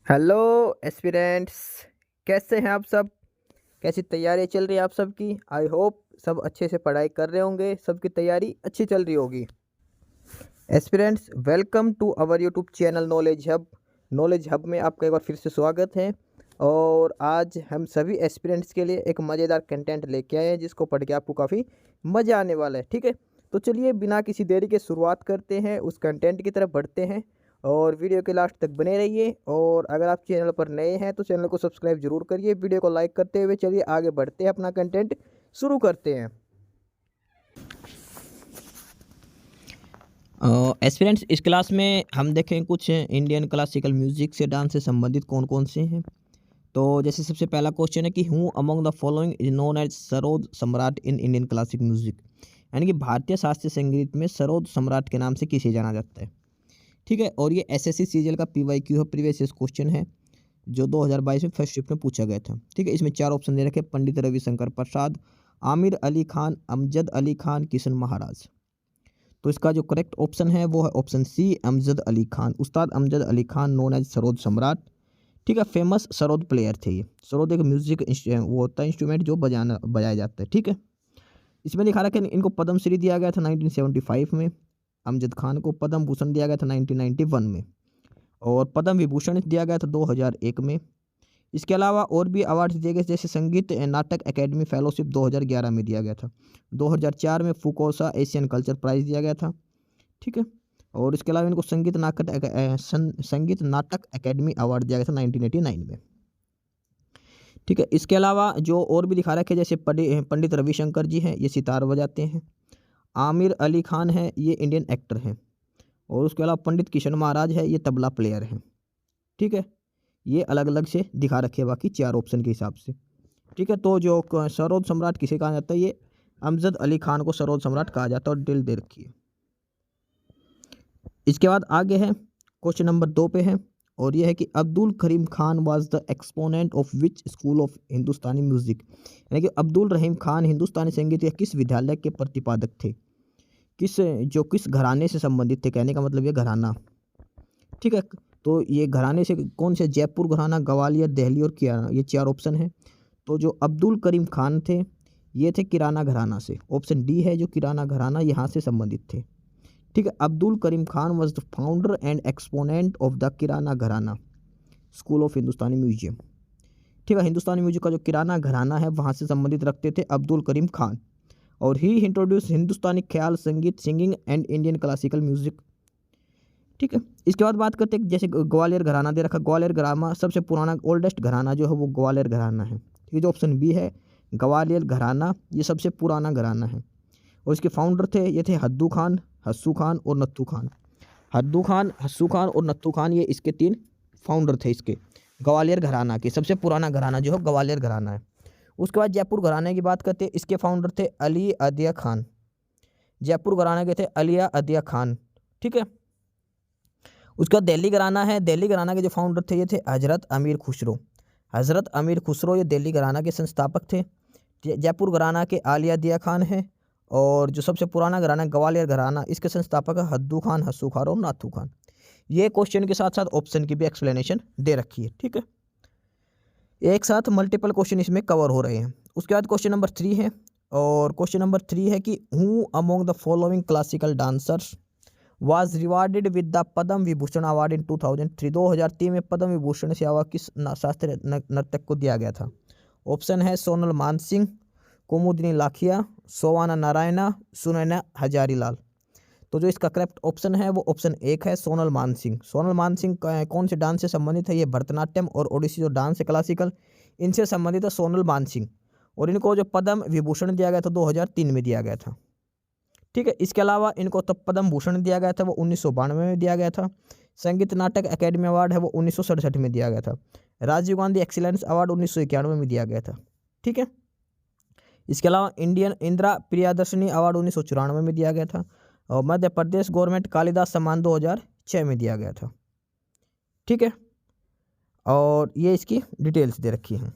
Hello aspirants. कैसे हैं आप सब? कैसी तैयारी चल रही है आप सबकी? आई होप सब अच्छे से पढ़ाई कर रहे होंगे, सबकी तैयारी अच्छी चल रही होगी। Aspirants, welcome to our YouTube channel knowledge hub. Knowledge hub में आपका एक बार फिर से स्वागत है। और आज हम सभी एस्पिरेंट्स के लिए एक मज़ेदार कंटेंट लेके आए हैं जिसको पढ़ के आपको काफ़ी मज़ा आने वाला है। ठीक है, तो चलिए बिना किसी देरी के शुरुआत करते हैं, उस कंटेंट की तरफ बढ़ते हैं। और वीडियो के लास्ट तक बने रहिए। और अगर आप चैनल पर नए हैं तो चैनल को सब्सक्राइब जरूर करिए। वीडियो को लाइक करते हुए चलिए आगे बढ़ते हैं, अपना कंटेंट शुरू करते हैं। एस्पिरेंट्स, इस क्लास में हम देखें कुछ इंडियन क्लासिकल म्यूजिक से, डांस से संबंधित कौन कौन से हैं। तो जैसे सबसे पहला क्वेश्चन है कि who among the following is known as sarod samrat in Indian classic music. यानी कि भारतीय शास्त्रीय संगीत में सरोद सम्राट के नाम से किसे जाना जाता है। ठीक है, और ये एसएससी सीजीएल का पीवाईक्यू है, प्रीवियस क्वेश्चन है जो 2022 में फर्स्ट शिफ्ट में पूछा गया था। ठीक है, इसमें चार ऑप्शन दे रखे: पंडित रविशंकर प्रसाद, आमिर अली खान, अमजद अली खान, किशन महाराज। तो इसका जो करेक्ट ऑप्शन है वो है ऑप्शन सी, अमजद अली खान। उस्ताद अमजद अली खान नोन एज सरोद सम्राट। ठीक है, फेमस सरोद प्लेयर थे ये। सरोद एक म्यूजिक वो होता है इंस्ट्रूमेंट जो बजाया जाता है। ठीक है, इसमें लिखा रखा है इनको पद्मश्री दिया गया था 1975 में। अमजद खान को पद्म भूषण दिया गया था 1991 में। और पद्म विभूषण दिया गया था 2001 में। इसके अलावा और भी अवार्ड्स दिए गए, जैसे संगीत नाटक एकेडमी फेलोशिप 2011 में दिया गया था। 2004 में फुकोसा एशियन कल्चर प्राइज दिया गया था। ठीक है, और इसके अलावा इनको संगीत नाटक एकेडमी अवार्ड दिया गया था 1989 में। ठीक है, इसके अलावा जो और भी दिखा रखे, जैसे पंडित रविशंकर जी हैं, ये सितार बजाते हैं। आमिर अली खान है, ये इंडियन एक्टर हैं। और उसके अलावा पंडित किशन महाराज है, ये तबला प्लेयर हैं। ठीक है, ये अलग अलग से दिखा रखे हैं बाकी चार ऑप्शन के हिसाब से। ठीक है, तो जो सरोद सम्राट किसे कहा जाता है, ये अमजद अली खान को सरोद सम्राट कहा जाता है, और डिल दे रखी है। इसके बाद आगे है क्वेश्चन नंबर 2 पे है, और यह है कि Abdul Karim Khan was the exponent of which school of Hindustani music. यानी कि अब्दुल रहीम खान हिंदुस्तानी संगीत के किस विद्यालय के प्रतिपादक थे, किस घराने से संबंधित थे, कहने का मतलब ये घराना। ठीक है, तो ये घराने से कौन से, जयपुर घराना, ग्वालियर, दिल्ली और किराना, ये चार ऑप्शन है। तो जो अब्दुल करीम खान थे ये थे किराना घराना से। ऑप्शन डी है जो किराना घराना यहाँ से संबंधित थे। ठीक है, Abdul Karim Khan was the founder and exponent of the Kirana gharana school of Hindustani museum. ठीक है, हिंदुस्तानी म्यूजिक का जो किराना घराना है वहाँ से संबंधित रखते थे अब्दुल करीम खान। और ही इंट्रोड्यूस हिंदुस्तानी ख्याल संगीत, singing and Indian classical music. ठीक है, इसके बाद बात करते हैं जैसे ग्वालियर घराना दे रखा। ग्वालियर घराना सबसे पुराना ओल्डेस्ट घराना जो है वो ग्वालियर घराना है। ठीक है, जो ऑप्शन बी है ग्वालियर घराना, ये सबसे पुराना घराना है। और इसके फाउंडर थे, ये थे हद्दू खान, हस्सू खान और नत्थू खान। हद्दू खान, हस्सू खान और नत्थू खान, ये इसके तीन फाउंडर थे इसके ग्वालियर घराना के। सबसे पुराना घराना जो है ग्वालियर घराना है। उसके बाद जयपुर घराने की बात करते हैं, इसके फाउंडर थे अली अदिया खान। जयपुर घराने के थे अलिया अदिया खान। ठीक है, उसका दिल्ली घराना है। दिल्ली घराना के जो फाउंडर थे ये थे हजरत अमीर खुसरो। हजरत अमीर खुसरो ये दिल्ली घराना के संस्थापक थे। जयपुर घराना के आलिया दिया खान है। और जो सबसे पुराना घराना ग्वालियर घराना, इसके संस्थापक है हद्दू खान, हस्सू खान और नाथू खान। ये क्वेश्चन के साथ साथ ऑप्शन की भी एक्सप्लेनेशन दे रखी है। ठीक है, एक साथ मल्टीपल क्वेश्चन इसमें कवर हो रहे हैं। उसके बाद क्वेश्चन नंबर 3 है, और क्वेश्चन नंबर 3 है कि who among the following classical dancers was rewarded with the Padma Vibhushan award in 2003। 2003 में पद्म विभूषण से अवार्ड किस शास्त्रीय नर्तक को दिया गया था। ऑप्शन है सोनल मानसिंह, कुमुदिनी लाखिया, सोवाना नारायणा, सुनैना हजारीलाल। तो जो इसका करेक्ट ऑप्शन है वो ऑप्शन 1 है, सोनल मानसिंह। सोनल मानसिंह कौन से डांस से संबंधित है, ये भरतनाट्यम और ओडिसी जो डांस है क्लासिकल, इनसे संबंधित है सोनल मानसिंह। और इनको जो पद्म विभूषण दिया गया था 2003 में दिया गया था। ठीक है, इसके अलावा इनको तब पद्म भूषण दिया गया था वो 1992 में दिया गया था। संगीत नाटक एकेडमी अवार्ड है वो 1967 में दिया गया था। राजीव गांधी एक्सीलेंस अवार्ड 1991 में दिया गया था। ठीक है, इसके अलावा इंडियन इंदिरा प्रियदर्शनी अवार्ड 1994 में दिया गया था। और मध्य प्रदेश गवर्नमेंट कालिदास सम्मान 2006 में दिया गया था। ठीक है, और ये इसकी डिटेल्स दे रखी हैं।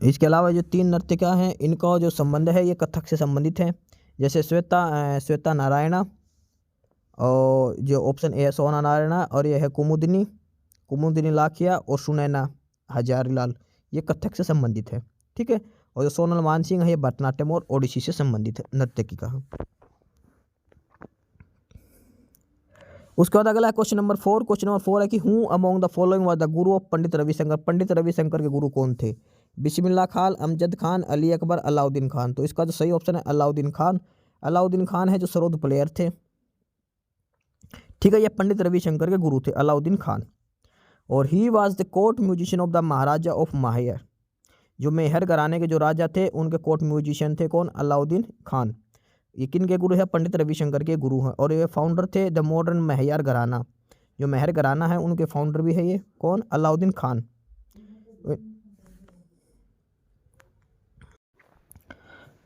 इसके अलावा जो 3 नर्तिका हैं इनका जो संबंध है ये कथक से संबंधित है। जैसे श्वेता नारायणा, और जो ऑप्शन ए है सोना नारायणा, और ये है कुमुदिनी लाखिया और सुनैना हजारीलाल, ये कथक से संबंधित है। ठीक है, और जो सोनल मानसिंह है ये भरतनाट्यम और ओडिसी से संबंधित है, नर्तकी है। उसके बाद अगला क्वेश्चन नंबर 4। क्वेश्चन नंबर 4 है कि who among the following was the Guru of Pandit Ravishankar. Pandit Ravishankar के गुरु कौन थे? बिस्मिल्लाह खान, अमजद खान, अली अकबर, अलाउद्दीन खान। तो इसका जो सही ऑप्शन है अलाउद्दीन खान। अलाउद्दीन खान है जो सरोद प्लेयर थे। ठीक है, ये पंडित रविशंकर के गुरु थे अलाउद्दीन खान। और he was the court musician of the Maharaja of माहिर। जो मेहर घराने के जो राजा थे उनके कोर्ट म्यूजिशियन थे कौन? अलाउद्दीन खान। ये किन के गुरु है? पंडित रविशंकर के गुरु हैं। और ये फाउंडर थे द मॉडर्न मेहर घराना। जो मेहर घराना है उनके फाउंडर भी है ये कौन? अलाउद्दीन खान।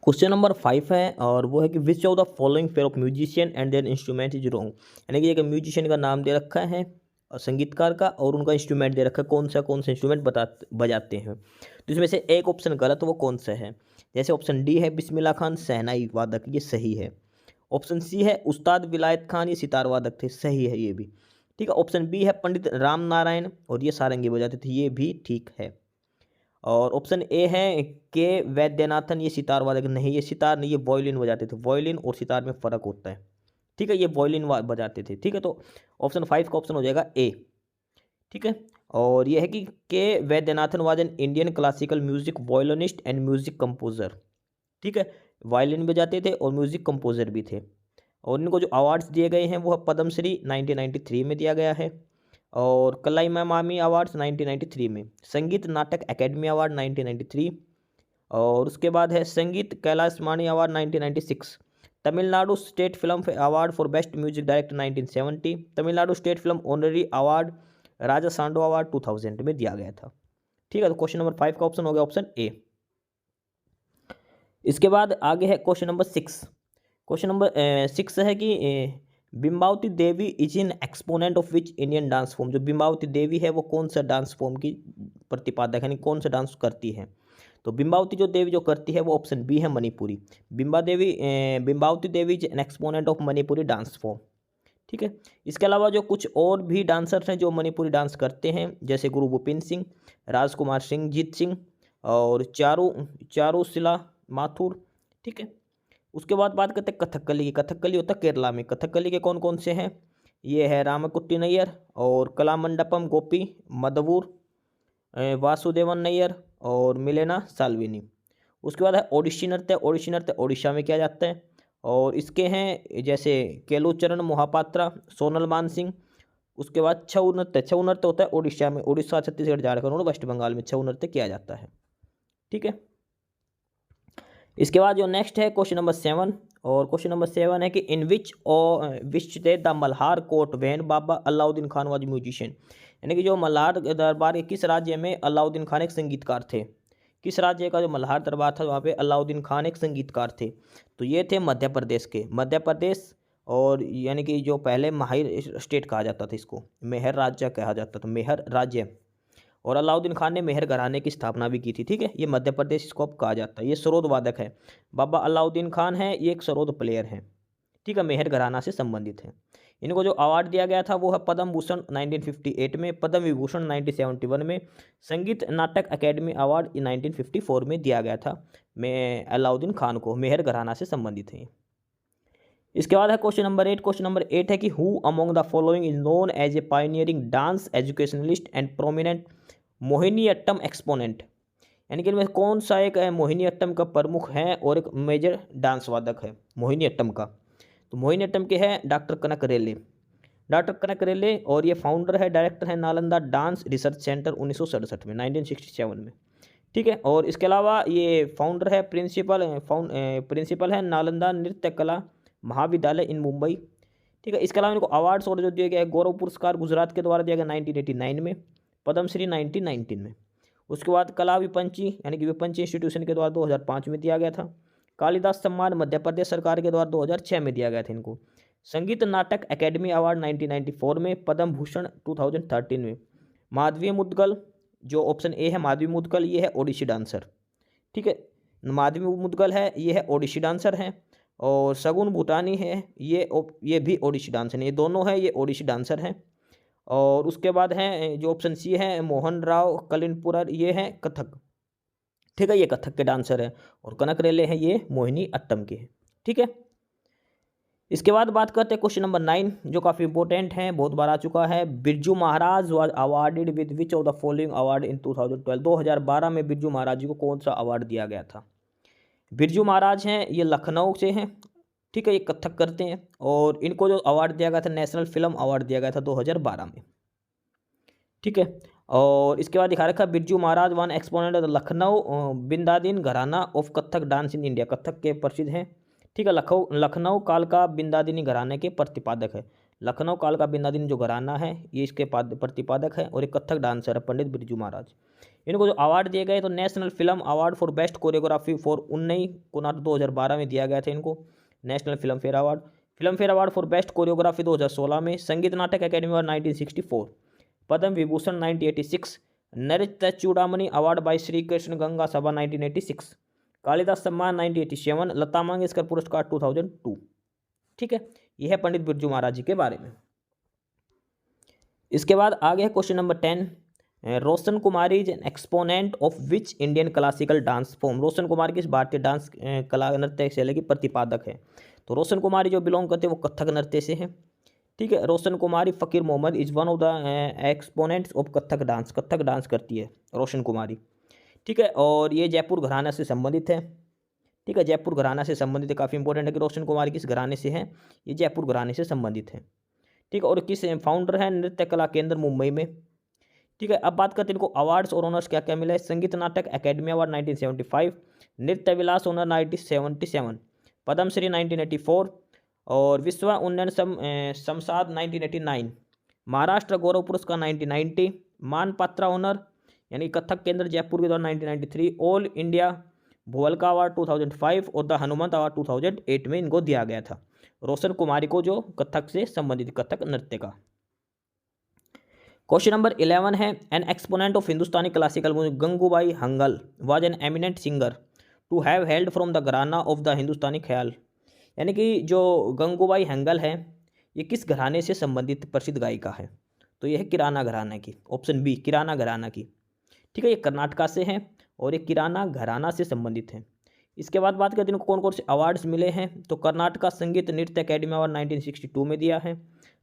क्वेश्चन नंबर 5 है और वो है कि which of the following pair of musician and their instrument is wrong. यानी कि एक म्यूजिशियन का नाम दे रखा है और संगीतकार का, और उनका इंस्ट्रूमेंट दे रखा है कौन सा इंस्ट्रूमेंट बजाते हैं। तो इसमें से एक ऑप्शन गलत, वो कौन सा है? जैसे ऑप्शन डी है बिस्मिल्लाह खान शहनाई वादक, ये सही है। ऑप्शन सी है उस्ताद विलायत खान, ये सितार वादक थे, सही है ये भी। ठीक है, ऑप्शन बी है पंडित राम नारायण और ये सारंगी बजाते थे, ये भी ठीक है। और ऑप्शन ए है के वैद्यनाथन, ये सितार वादक नहीं, ये सितार नहीं, ये वॉयलिन बजाते थे। वॉयलिन और सितार में फ़र्क होता है। ठीक है, ये वॉयलिन बजाते थे। ठीक है, तो ऑप्शन 5 का ऑप्शन हो जाएगा ए। ठीक है, और ये है कि K Vaidyanathan was an Indian classical music violinist and music composer. ठीक है, वायलिन बजाते थे और म्यूजिक कंपोजर भी थे। और इनको जो अवार्ड्स दिए गए हैं वो पद्मश्री 1993 में दिया गया है, और कलाईमामी अवार्ड्स 1993 में, संगीत नाटक एकेडमी अवार्ड 1993, और उसके बाद है Sangeet Kailash Mani award 1996, Tamil Nadu state film award for best music director 1970, Tamil Nadu state film honorary award Raja Sandow award 2000 में दिया गया था। ठीक है, तो क्वेश्चन नंबर 5 का ऑप्शन हो गया ऑप्शन ए। इसके बाद आगे है क्वेश्चन नंबर 6। क्वेश्चन नंबर 6 है कि Bimbavati Devi is in exponent of which Indian dance form. जो बिंबावती देवी है वो कौन सा डांस फॉर्म की प्रतिपादक, यानी कौन सा डांस करती है? तो बिंबावती जो देवी जो करती है वो ऑप्शन बी है Manipuri. Bimbavati Devi is an exponent of Manipuri dance form. ठीक है, इसके अलावा जो कुछ और भी डांसर्स हैं जो मणिपुरी डांस करते हैं, जैसे गुरु भूपिन सिंह, राजकुमार सिंह, जीत सिंह और चारूशिला माथुर। ठीक है, उसके बाद बात करते हैं कथकली की। कथकली होता है केरला में। कथकली के कौन कौन से हैं? ये है रामकुट्टी नैयर और कलामंडपम गोपी मदवूर, वासुदेवन नैयर और मिलेना साल्विनी। उसके बाद है ओडिसी नृत्य। ओडिसी नृत्य ओडिशा में किया जाता है, और इसके हैं जैसे केलुचरण मोहापात्रा, सोनल मानसिंह। उसके बाद छऊ नृत्य। छऊ नृत्य होता है ओडिशा में, उड़ीसा, छत्तीसगढ़, झारखंड और वेस्ट बंगाल में छऊ नृत्य किया जाता है। ठीक है, इसके बाद जो नेक्स्ट है क्वेश्चन नंबर 7, और क्वेश्चन नंबर 7 है कि in which day the Malhar court when Baba Alauddin Khan was musician. यानी कि जो मल्हार दरबार के किस राज्य में अलाउद्दीन खान एक संगीतकार थे? किस राज्य का जो मल्हार दरबार था वहाँ पे अलाउद्दीन खान एक संगीतकार थे? तो ये थे मध्य प्रदेश के, मध्य प्रदेश। और यानी कि जो पहले माहिर स्टेट कहा जाता था, इसको मेहर राज्य कहा जाता था, मेहर राज्य। और अलाउद्दीन खान ने मेहर घराने की स्थापना भी की थी। ठीक है, ये मध्य प्रदेश इसको अब कहा जाता है। ये सरोद वादक है, बाबा अलाउद्दीन खान है, ये एक सरोद प्लेयर है। ठीक है, मेहर घराना से संबंधित है। इनको जो अवार्ड दिया गया था वो है पद्म भूषण 1958 में, पद्म विभूषण 1971 में, संगीत नाटक अकेडमी अवार्ड 1954 में दिया गया था मैं अलाउद्दीन खान को, मेहर घराना से संबंधित है। इसके बाद है क्वेश्चन नंबर 8। क्वेश्चन नंबर 8 है कि who among the following is known as a pioneering dance educationalist and prominent Mohiniattam exponent. यानी कि इनमें कौन सा एक मोहिनीअट्टम का प्रमुख है और एक मेजर डांस वादक है मोहिनीअट्टम का? तो मोहिनीअट्टम के हैं डॉक्टर कनक रेले, डॉक्टर कनक रेले, और ये फाउंडर है, डायरेक्टर है नालंदा डांस रिसर्च सेंटर 1967 में, 1967 में। ठीक है, और इसके अलावा ये फाउंडर है, प्रिंसिपल है नालंदा नृत्य कला महाविद्यालय इन मुंबई। ठीक है, इसके अलावा इनको अवार्ड्स और जो दिए गए, गौरव पुरस्कार गुजरात के द्वारा दिया गया 1989 में, पद्मश्री 1919 में। उसके बाद कला विपंची यानी कि विपंची इंस्टीट्यूशन के द्वारा 2005 में दिया गया था। कालिदास सम्मान मध्य प्रदेश सरकार के द्वारा 2006 में दिया गया था इनको। संगीत नाटक एकेडमी अवार्ड 1994 में, पद्म भूषण 2013 में। माधवी मुद्गल, जो ऑप्शन ए है माधवी मुद्गल, ये है ओडिसी डांसर। ठीक है, माधवी मुद्गल है, ये है ओडिसी डांसर है। और शगुन भूटानी है, ये भी ओडिसी डांसर है, ये दोनों है, ये ओडिसी डांसर हैं। और उसके बाद है जो ऑप्शन सी है मोहन राव कलिनपुरर, ये है कथक, ठीक है, ये कथक के डांसर है। और कनक रेले हैं, ये मोहिनी अट्टम के हैं, ठीक है। इसके बाद बात करते हैं क्वेश्चन नंबर 9, जो काफ़ी इंपॉर्टेंट है, बहुत बार आ चुका है। Birju Maharaj was awarded with which of the following award in 2012, 2012 में बिरजू महाराज जी को कौन सा अवार्ड दिया गया था। बिरजू महाराज हैं, ये लखनऊ से हैं, ठीक है, ये कथक करते हैं। और इनको जो अवार्ड दिया गया था, नेशनल फिल्म अवार्ड दिया गया था 2012 में, ठीक है। और इसके बाद दिखा रखा Birju Maharaj one exponent of the Lucknow Bindadin gharana of Kathak dance in India, Kathak के प्रसिद्ध हैं, ठीक है। लखनऊ काल का बिंदादिनी घराने के प्रतिपादक है। लखनऊ काल का बिंदादिनी जो घराना है, ये इसके प्रतिपादक है और एक कथक डांसर है पंडित बिरजू महाराज। इनको जो अवार्ड दिए गए तो national film award for best choreography for 19 2012 में दिया गया था इनको national film fair award for best choreography 2016 में, संगीत नाटक अकेडमी अवार्ड 1964, पद्म विभूषण 1986, नृत्य चूड़ामणि अवार्ड बाय श्री कृष्ण गंगा सभा 1986, कालिदास सम्मान 1987, लता मंगेशकर पुरस्कार 2002, ठीक है। यह है पंडित बिरजू महाराज जी के बारे में। इसके बाद आगे है question number 10, Roshan Kumari is an exponent of which Indian classical dance form. Roshan Kumar किस भारतीय डांस कला नृत्य शैली की प्रतिपादक है। तो रोशन कुमारी जो बिलोंग करते हैं वो कथक नृत्य से हैं, ठीक है। Roshan Kumari Fakir Mohammad is one of the exponents of Kathak dance करती है रोशन कुमारी, ठीक है। और ये जयपुर घराना से संबंधित है, ठीक है, जयपुर घराना से संबंधित है। काफ़ी इंपॉर्टेंट है कि रोशन कुमारी किस घराने से हैं, ये जयपुर घराने से संबंधित है, ठीक है। और किस फाउंडर है नृत्य कला केंद्र मुंबई में, ठीक है। अब बात करते हैं इनको अवार्ड्स और ऑनर्स क्या क्या मिला है। संगीत नाटक अकेडमी अवार्ड 1975, नृत्य विलास ऑनर 1977, पद्मश्री 1984 और विश्व उन्नयन संसाद 1989, महाराष्ट्र गौरव पुरस्कार 1990, मानपात्रा ऑनर यानी कथक केंद्र जयपुर के द्वारा 1993, ऑल इंडिया भुवलका अवार्ड 2005 और द हनुमंत अवार्ड 2008 में इनको दिया गया था रोशन कुमारी को, जो कथक से संबंधित कथक नृत्य का। क्वेश्चन नंबर 11 है, an exponent of Hindustani classical music Gangubai Hangal was an eminent singer to have held from the gharana of the Hindustani khyal. यानी कि जो गंगूबाई हंगल है, ये किस घराने से संबंधित प्रसिद्ध गायिका है। तो यह है किराना घराना की, ऑप्शन बी किराना घराना की, ठीक है। ये कर्नाटका से है और ये किराना घराना से संबंधित है। इसके बाद बात करते हैं कौन कौन से अवार्ड्स मिले हैं। तो कर्नाटका संगीत नृत्य अकेडमी अवार्ड 1962 में दिया है,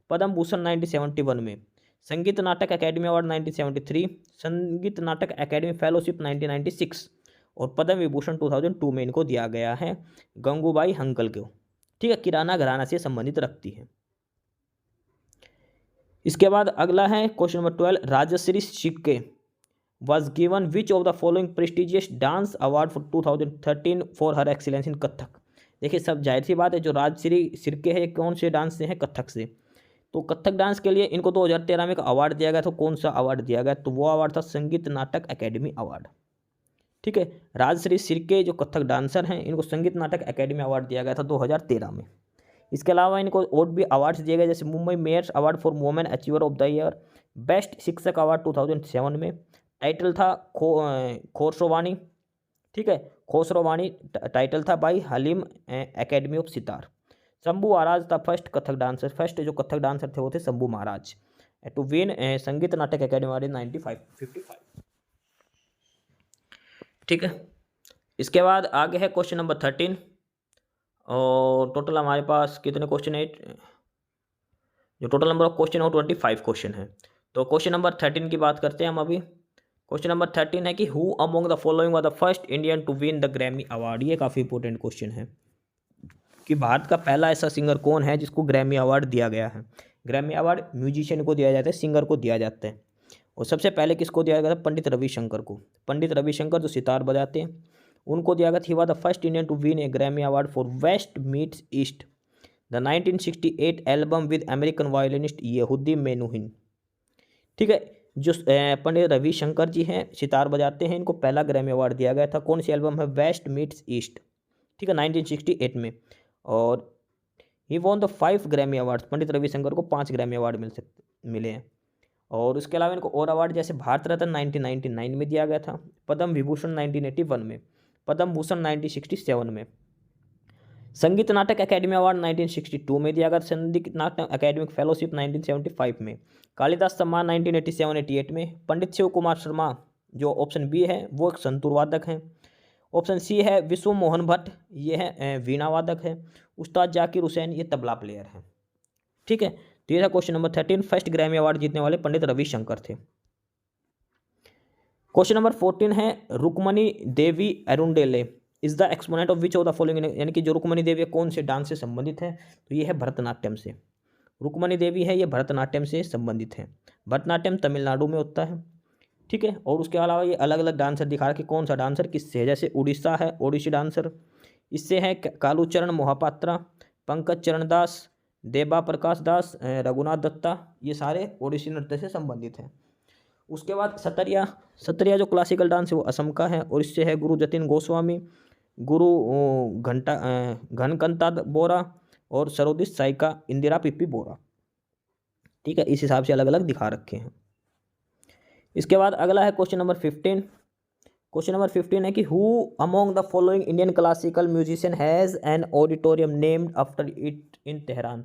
पद्म भूषण 1971 में, संगीत नाटक अकेडमी अवार्ड 1973, संगीत नाटक अकेडमी फेलोशिप 1996 और पद्म विभूषण 2002 में इनको दिया गया है गंगूबाई हंगल को, ठीक है। किराना घराना से संबंधित रखती है। इसके बाद अगला है question number 12, Rajshree Shirke was given which of the following prestigious dance award for 2013 for her excellence in Kathak. देखिए सब जाहिर सी बात है, जो राजश्री शिर्के है कौन से डांस से है, कथक से। तो कथक डांस के लिए इनको 2013 में एक अवार्ड दिया गया था। कौन सा अवार्ड दिया गया, तो वो अवार्ड था संगीत नाटक अकेडमी अवार्ड, ठीक है। राजश्री शिर्के जो कथक डांसर हैं, इनको संगीत नाटक अकेडमी अवार्ड दिया गया था 2013 में। इसके अलावा इनको और भी अवार्ड्स दिए गए, जैसे Mumbai mayor's award for women achiever of the year, best शिक्षक अवार्ड 2007 में, टाइटल था खोसरवानी, ठीक है, खोसरवानी टाइटल था by Haleem academy of sitar. Shambhu Maharaj था फर्स्ट कथक डांसर, फर्स्ट जो कथक डांसर थे वो थे शंभू महाराज टू विन संगीत नाटक अकेडमी अवार्ड 1955, ठीक है। इसके बाद आगे है क्वेश्चन नंबर 13 और टोटल हमारे पास कितने क्वेश्चन है, जो टोटल नंबर ऑफ क्वेश्चन है 25 क्वेश्चन है। तो क्वेश्चन नंबर 13 की बात करते हैं हम अभी। क्वेश्चन नंबर 13 है कि who among the following was the first Indian to win the Grammy award. ये काफ़ी इंपॉर्टेंट क्वेश्चन है कि भारत का पहला ऐसा सिंगर कौन है जिसको ग्रैमी अवार्ड दिया गया है। ग्रैमी अवार्ड म्यूजिशियन को दिया जाता है, सिंगर को दिया जाता है। और सबसे पहले किसको दिया गया था, पंडित रविशंकर को। पंडित रविशंकर जो सितार बजाते हैं उनको दिया गया था। He was the first Indian to win a Grammy award for West Meets East the 1968 album with American violinist Yehudi Menuhin, ठीक है। जो पंडित रविशंकर जी हैं सितार बजाते हैं, इनको पहला ग्रैमी अवार्ड दिया गया था। कौन सी एल्बम है, वेस्ट मीट्स ईस्ट, ठीक है, 1968 में। और he won the 5 Grammy awards, Pandit Ravishankar को 5 ग्रैमी अवार्ड मिले हैं। और उसके अलावा इनको और अवार्ड जैसे भारत रत्न 1999 में दिया गया था, पद्म विभूषण 1981 में, पद्म भूषण 1967 में, संगीत नाटक एकेडमी अवार्ड 1962 में दिया गया, संगीत नाटक एकेडमिक फेलोशिप 1975 में, कालिदास सम्मान 1987-88 में, पंडित शिव कुमार शर्मा जो ऑप्शन बी है वो एक संतूर वादक हैं, ऑप्शन सी है विश्व मोहन भट्ट ये है वीणा वादक है, उस्ताद जाकिर हुसैन ये तबला प्लेयर हैं। ठीक है, तो ये था question number 13। First Grammy award जीतने वाले पंडित रविशंकर थे। क्वेश्चन नंबर 14 है Rukmini Devi Arundale is the exponent of which of the following, यानी कि जो रुक्मणी देवी कौन से डांस से संबंधित है, तो ये है भरतनाट्यम से। रुक्मणी देवी है ये भरतनाट्यम से संबंधित है। भरतनाट्यम तमिलनाडु में होता है। ठीक है, और उसके अलावा ये अलग अलग डांसर दिखा रहा है कि कौन सा डांसर किससे है, जैसे उड़ीसा है ओडिसी डांसर, इससे है कालूचरण मोहापात्रा, पंकज चरण दास, देबा प्रकाश दास, रघुनाथ दत्ता, ये सारे ओडिसी नृत्य से संबंधित हैं। उसके बाद सतरिया जो क्लासिकल डांस है वो असम का है, और इससे है गुरु जतिन गोस्वामी, गुरु घनकंता बोरा और सरोदिस साइका इंदिरा पिप्पी बोरा। ठीक है, इस हिसाब से अलग अलग दिखा रखे हैं। इसके बाद अगला है क्वेश्चन नंबर 15। क्वेश्चन नंबर 15 है कि who among the following Indian classical musician has an auditorium named after it in Tehran.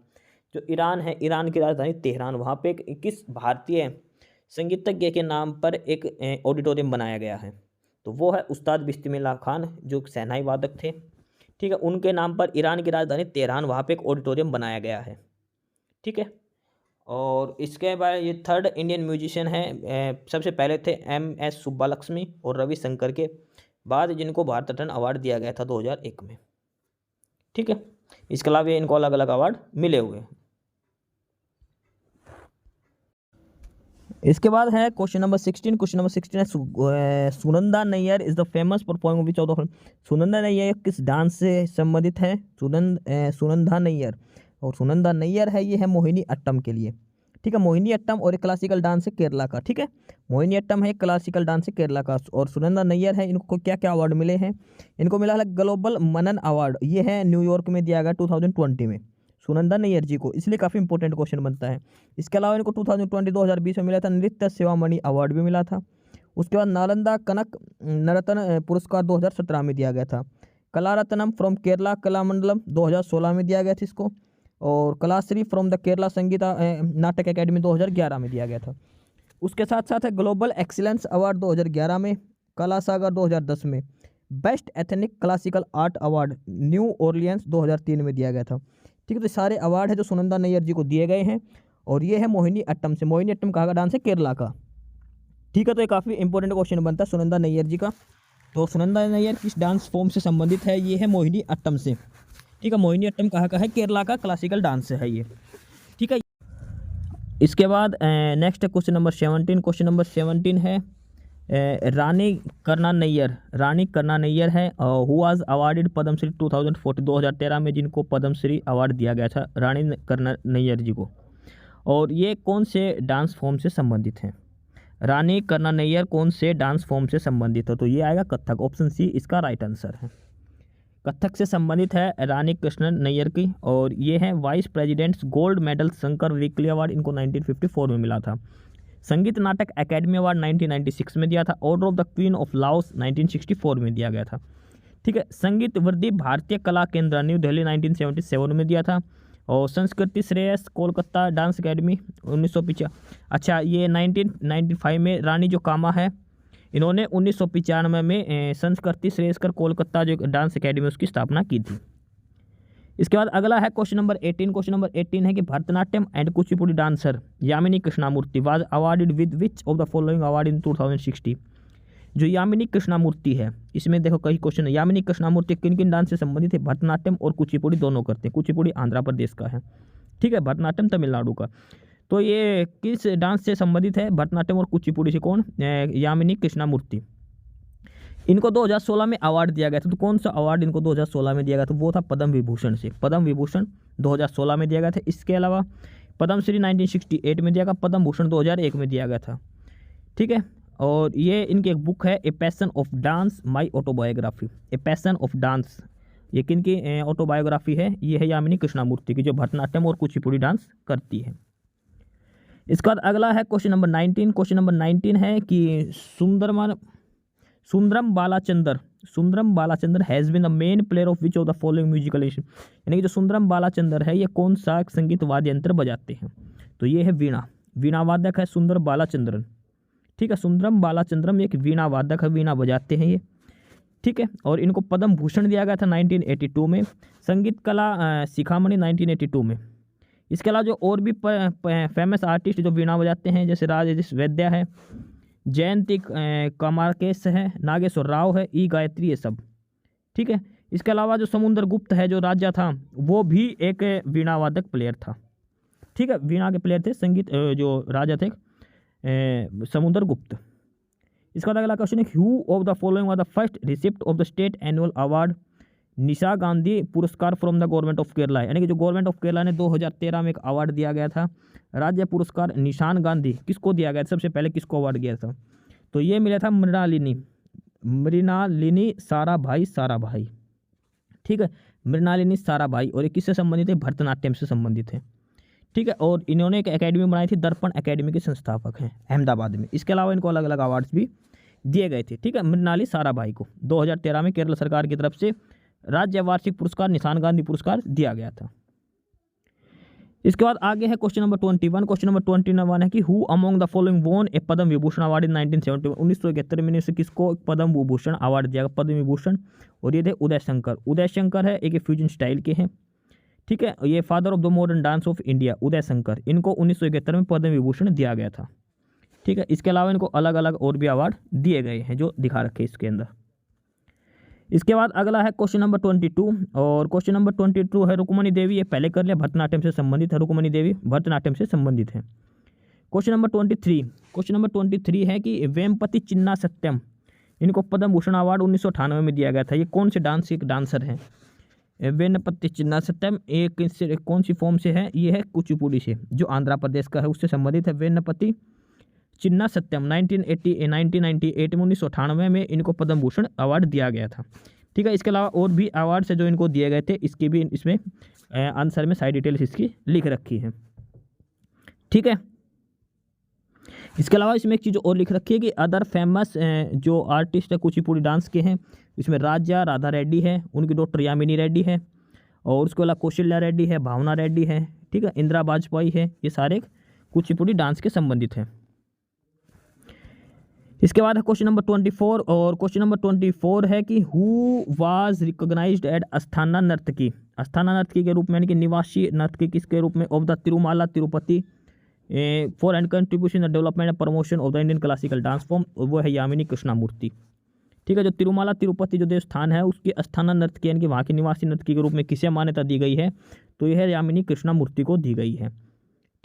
जो ईरान है, ईरान की राजधानी तेहरान, वहाँ पे किस भारतीय संगीतज्ञ के नाम पर एक ऑडिटोरियम बनाया गया है, तो वो है उस्ताद बिस्मिल्लाह खान जो शहनाई वादक थे। ठीक है, उनके नाम पर ईरान की राजधानी तेहरान वहाँ पे एक ऑडिटोरियम बनाया गया है। ठीक है, और इसके बाद ये थर्ड इंडियन म्यूजिशियन है, सबसे पहले थे MS सुब्बालक्ष्मी और रविशंकर के बाद जिनको भारत रत्न अवार्ड दिया गया था 2001 में। ठीक है, इसके अलावा इनको अलग अलग अवार्ड मिले हुए हैं। इसके बाद है क्वेश्चन नंबर 16। क्वेश्चन नंबर 16 है Sunanda Nair is the famous performing which of the, Sunanda Nair किस डांस से संबंधित है, सुनंदा नैयर, और सुनंदा नैयर है ये है मोहिनी अट्टम के लिए। ठीक है, मोहिनी अट्टम और एक क्लासिकल डांस है केरला का। ठीक है, मोहिनी अट्टम है क्लासिकल डांस है केरला का, और सुनंदा नैयर है इनको क्या क्या अवार्ड मिले हैं, इनको मिला है ग्लोबल मनन अवार्ड, ये है न्यूयॉर्क में दिया गया 2020 में सुनंदा नैयर जी को, इसलिए काफ़ी इंपॉर्टेंट क्वेश्चन बनता है। इसके अलावा इनको 2020 में मिला था नृत्य सेवामणि अवार्ड भी मिला था। उसके बाद नालंदा कनक नरतन पुरस्कार 2017 में दिया गया था। कला रत्नम फ्रॉम केरला कलामंडलम 2016 में दिया गया था इसको, और कलाश्री फ्रॉम द केरला संगीत नाटक एकेडमी 2011 में दिया गया था। उसके साथ साथ है ग्लोबल एक्सीलेंस अवार्ड 2011 में, कला सागर 2010 में, best ethnic classical art award new Orleans 2003 में दिया गया था। ठीक है, तो सारे अवार्ड है जो सुनंदा नैयर जी को दिए गए हैं, और ये है मोहिनी अट्टम से। मोहिनी अट्टम कहाँ का डांस है, केरला का। ठीक है, तो ये काफ़ी इंपॉर्टेंट क्वेश्चन बनता है सुनंदा नैयर जी का। तो सुनंदा नैयर किस डांस फॉर्म से संबंधित है, ये है मोहिनी अट्टम से। ठीक है, मोहिनी अट्टम कहाँ का है, केरला का क्लासिकल डांस है ये। ठीक है, इसके बाद नेक्स्ट है क्वेश्चन नंबर 17। क्वेश्चन नंबर 17 है रानी कर्णा नैयर है हु वाज अवार्डेड पद्मश्री 2013 में, जिनको पद्मश्री अवार्ड दिया गया था रानी कर्णा नैयर जी को, और ये कौन से डांस फॉर्म से संबंधित हैं। रानी कर्णा नैयर कौन से डांस फॉर्म से संबंधित है, तो ये आएगा कथक, ऑप्शन सी इसका राइट आंसर है। कथक से संबंधित है रानी कृष्णन नैयर की, और ये है vice president's gold medal Shankar weekly award इनको 1954 में मिला था। संगीत नाटक एकेडमी अवार्ड 1996 में दिया था। Order of the queen of Laos 1964 में दिया गया था। ठीक है, संगीत वृद्धि भारतीय कला केंद्र न्यू दिल्ली 1977 में दिया था, और संस्कृति श्रेयस कोलकाता डांस एकेडमी 1995। अच्छा, ये 1995 में रानी जो कामा है इन्होंने 1995 में संस्कृति श्रेयस्कर कोलकाता जो डांस एकेडमी उसकी स्थापना की थी। इसके बाद अगला है क्वेश्चन नंबर 18। क्वेश्चन नंबर 18 है कि Bharatanatyam and Kuchipudi dancer Yamini Krishnamurthy was awarded with which of the following award इन 2016। जो यामिनी कृष्णामूर्ति है, इसमें देखो कई क्वेश्चन है। यामिनी कृष्णामूर्ति किन किन डांस से संबंधित है, भरतनाट्यम और कुचिपुड़ी दोनों करते हैं। कुचिपुड़ी आंध्र प्रदेश का है, ठीक है, भरतनाट्यम तमिलनाडु का। तो ये किस डांस से संबंधित है, भरतनाट्यम और कुचिपुड़ी से, कौन, यामिनी कृष्णामूर्ति। इनको 2016 में अवार्ड दिया गया था। तो कौन सा अवार्ड इनको 2016 में दिया गया था, वो था पद्म विभूषण से। पद्म विभूषण 2016 में दिया गया था। इसके अलावा पद्मश्री 1968 में दिया गया, पद्म भूषण 2001 में दिया गया था। ठीक है, और ये इनकी एक बुक है a passion of dance my autobiography. A passion of dance ये किन की ऑटोबायोग्राफी है, ये है यामिनी कृष्णामूर्ति की, जो भरतनाट्यम और कुचिपुड़ी डांस करती है। इसके बाद अगला है क्वेश्चन नंबर 19। क्वेश्चन नंबर 19 है कि Sundaram Balachander Sundaram Balachandra has been the main player of which of the following musical instrument, यानी कि जो सुंदरम बालाचंद्र है ये कौन सा संगीत वाद्य यंत्र बजाते हैं, तो ये है वीणा, वीणा वादक है सुंदर बालाचंद्रन। ठीक है, सुंदरम बालाचंद्रम एक वीणा वादक है, वीणा बजाते हैं ये। ठीक है, और इनको पद्म भूषण दिया गया था 1982 में, संगीत कला शिखामणि 1982 में। इसके अलावा जो और भी फेमस आर्टिस्ट जो वीणा बजाते हैं जैसे राजेश वैद्या है, जयंती कमारकेश है, नागेश्वर राव है, ई गायत्री, ये सब। ठीक है, इसके अलावा जो समुद्र गुप्त है जो राजा था वो भी एक वीणा वादक प्लेयर था। ठीक है, वीणा के प्लेयर थे, संगीत जो राजा थे समुद्र गुप्त। इसका अगला क्वेश्चन है who of the following was the first recipient of the state annual award Nisha Gandhi Puraskar from the government of Kerala, यानी कि जो गवर्नमेंट ऑफ केरला ने 2013 में एक अवार्ड दिया गया था राज्य पुरस्कार निशान गांधी, किसको दिया गया था, सबसे पहले किसको अवार्ड दिया था, तो ये मिला था मृणालिनी साराभाई। ठीक है, मृणालिनी साराभाई, और ये किससे संबंधित है, भरतनाट्यम से संबंधित है। ठीक है, और इन्होंने एक एकेडमी बनाई थी, दर्पण एकेडमी के संस्थापक हैं अहमदाबाद में। इसके अलावा इनको अलग अलग अवार्ड्स भी दिए गए थे। ठीक है, मृणाली साराभाई को 2013 में केरल सरकार की तरफ से राज्य वार्षिक पुरस्कार निशान गांधी पुरस्कार दिया गया था। इसके बाद आगे है क्वेश्चन नंबर 21। क्वेश्चन नंबर 21 है कि हु अमोंग द फॉलोइंग वोन ए पद्म विभूषण अवार्ड इन 1971, 1971 में से किसको पद्म विभूषण अवार्ड दिया गया, पद्म विभूषण, और ये थे उदय शंकर। उदय शंकर है एक फ्यूजन स्टाइल के हैं। ठीक है, ये father of the modern dance of India Uday Shankar, इनको 1971 में पद्म विभूषण दिया गया था। ठीक है, इसके अलावा इनको अलग अलग और भी अवार्ड दिए गए हैं जो दिखा रखे इसके अंदर। इसके बाद अगला है क्वेश्चन नंबर 22, और क्वेश्चन नंबर 22 है रुक्मणी देवी, ये पहले कर लिया, भरतनाट्यम से संबंधित है, रुक्मणी देवी भरतनाट्यम से संबंधित है। क्वेश्चन नंबर 23 है कि वेमपति चिन्ना सत्यम, इनको पद्म भूषण अवार्ड 1998 में दिया गया था। ये कौन से एक डांसर हैं, वेमपति चिन्ना सत्यम, एक कौन सी फॉर्म से है, ये है कुचिपुड़ी से, जो आंध्र प्रदेश का है उससे संबंधित है। वेमपति चिन्ना सत्यम 1998 में 1998 में इनको पद्म भूषण अवार्ड दिया गया था। ठीक है, इसके अलावा और भी अवार्ड्स है जो इनको दिए गए थे, इसकी भी इसमें आंसर में सारी डिटेल्स इसकी लिख रखी है। ठीक है, इसके अलावा इसमें एक चीज़ और लिख रखी है कि अदर फेमस जो आर्टिस्ट है कुचिपुड़ी डांस के हैं, इसमें राधा रेड्डी है, उनकी डॉक्टर यामिनी रेड्डी है, और उसके अलावा कौशल्या रेड्डी है, भावना रेड्डी है। ठीक है, इंदिरा वाजपेयी है, ये सारे कुचिपुड़ी डांस के संबंधित हैं। इसके बाद है क्वेश्चन नंबर 24, और क्वेश्चन नंबर 24 है कि who was recognized at Asthana Nartaki, Asthana नर्तकी के रूप में, यानी कि निवासी नर्तकी किसके रूप में, of the Tirumala Tirupati for and contribution the development and promotion of the Indian classical dance form, वो है यामिनी कृष्णामूर्ति। ठीक है, जो तिरुमाला तिरुपति जो देवस्थान है उसकी अस्थाना नर्तकी यानी कि वहाँ की निवासी नर्तकी के रूप में किसे मान्यता दी गई है, तो यह है यामिनी कृष्णामूर्ति को दी गई है।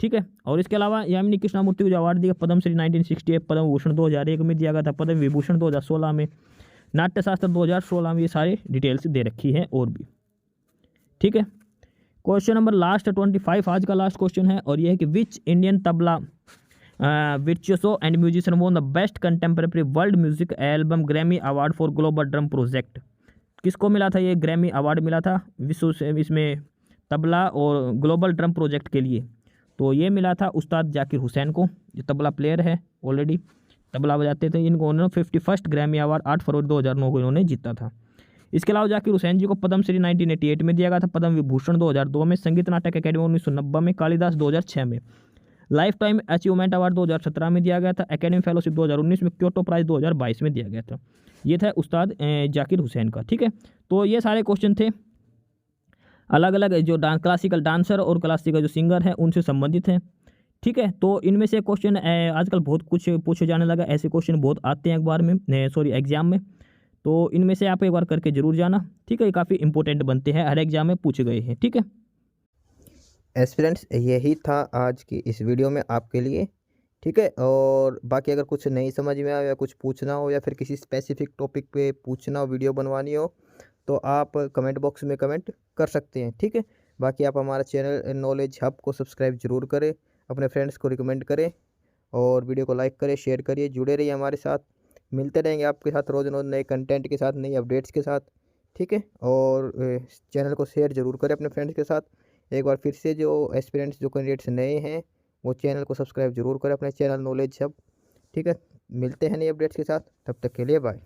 ठीक है, और इसके अलावा यामिनी कृष्णामूर्ति को जो अवार्ड दिया पद्मश्री 1968, पद्म भूषण 2001 में दिया गया था, पद्म विभूषण 2016 में, नाट्यशास्त्र 2016 में, ये सारी डिटेल्स दे रखी है और भी। ठीक है, क्वेश्चन नंबर लास्ट 25 आज का लास्ट क्वेश्चन है, और ये है कि which Indian tabla virtuoso and musician won the best contemporary world music album Grammy award for global drum project, किसको मिला था ये ग्रैमी अवार्ड मिला था विश्व से इसमें तबला और ग्लोबल ड्रम प्रोजेक्ट के लिए, तो ये मिला था उस्ताद जाकिर हुसैन को, जो तबला प्लेयर है, ऑलरेडी तबला बजाते थे। इनको उन्होंने 51st ग्रैमी अवार्ड 8 फरवरी 2009 को इन्होंने जीता था। इसके अलावा जाकिर हुसैन जी को पद्मश्री 1988 में दिया गया था, पद्म विभूषण 2002 में, संगीत नाटक अकेडमी 1990 में, कालिदास 2006 में, लाइफ टाइम अचीवमेंट अवार्ड 2017 में दिया गया था, एकेडमी फेलोशिप 2019 में, क्योटो प्राइज 2022 में दिया गया था। ये था उस्ताद जाकिर हुसैन का। ठीक है, तो ये सारे क्वेश्चन थे अलग अलग जो क्लासिकल डांसर और क्लासिकल जो सिंगर हैं उनसे संबंधित हैं। ठीक है, तो इनमें से क्वेश्चन आजकल बहुत कुछ पूछे जाने लगा, ऐसे क्वेश्चन बहुत आते हैं अखबार में, एग्जाम में, तो इनमें से आप एक बार करके जरूर जाना। ठीक है, काफ़ी इंपॉर्टेंट बनते हैं, हर एग्जाम में पूछे गए हैं। ठीक है एस्पिरेंट्स, यही था आज की इस वीडियो में आपके लिए। ठीक है, और बाकी अगर कुछ नहीं समझ में आया या कुछ पूछना हो या फिर किसी स्पेसिफिक टॉपिक पे पूछना हो, वीडियो बनवानी हो, तो आप कमेंट बॉक्स में कमेंट कर सकते हैं। ठीक है, बाकी आप हमारा चैनल नॉलेज हब को सब्सक्राइब जरूर करें, अपने फ्रेंड्स को रिकमेंड करें, और वीडियो को लाइक करें, शेयर करिए, जुड़े रहिए हमारे साथ। मिलते रहेंगे आपके साथ रोज़ रोज़ नए कंटेंट के साथ, नई अपडेट्स के साथ। ठीक है, और चैनल को शेयर जरूर करें अपने फ्रेंड्स के साथ। एक बार फिर से जो एस्पिरेंट्स जो कैंडिडेट्स नए हैं वो चैनल को सब्सक्राइब जरूर करें, अपने चैनल नॉलेज हब। ठीक है, मिलते हैं नई अपडेट्स के साथ, तब तक के लिए बाय।